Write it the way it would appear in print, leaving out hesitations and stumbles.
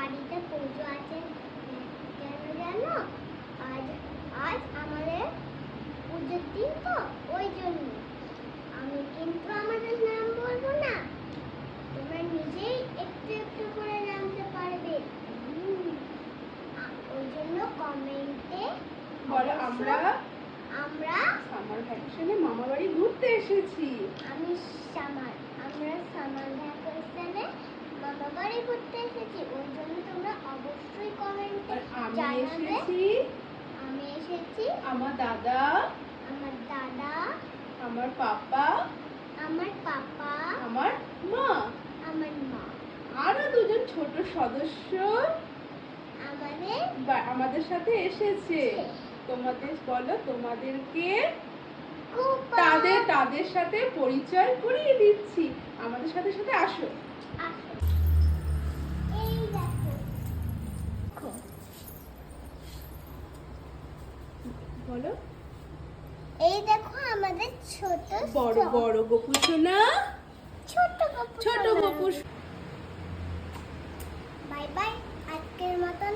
বাড়িতে পুজো আছে কেন জানো? আজ আজ আমাদের পুজোর দিন তো, ওই জন্য। আমি কিন্তু আমাদের নাম বলবো না, তোমরা নিজেই একটু একটু করে জানতে পারবে। ওই জন্য কমেন্টে বলো আমরা আমরা সামার ভ্যাকেশনে মামা বাড়ি ঘুরতে এসেছি। আমরা সামার ভ্যাকেশনে মামা বাড়ি ঘুরতে এসেছি। ওই জন্য তোমরা অবশ্যই কমেন্টে জানাবে। আমি এসেছি আমার দাদা, আমার পাপা, আমার পাপা, আমার মা, আমার মা, আরো দুজন ছোট সদস্য আমাদের সাথে এসেছে। তোমাদের বলো, তোমাদেরকে তাদের সাথে পরিচয় করিয়ে দিচ্ছি। আমাদের সাথে সাথে আসো। এই দেখো, বলো, এই দেখো আমাদের ছোট বড় বড় গপু সোনা, ছোট গপু। ছোট গপু। বাই বাই, আজকের মতন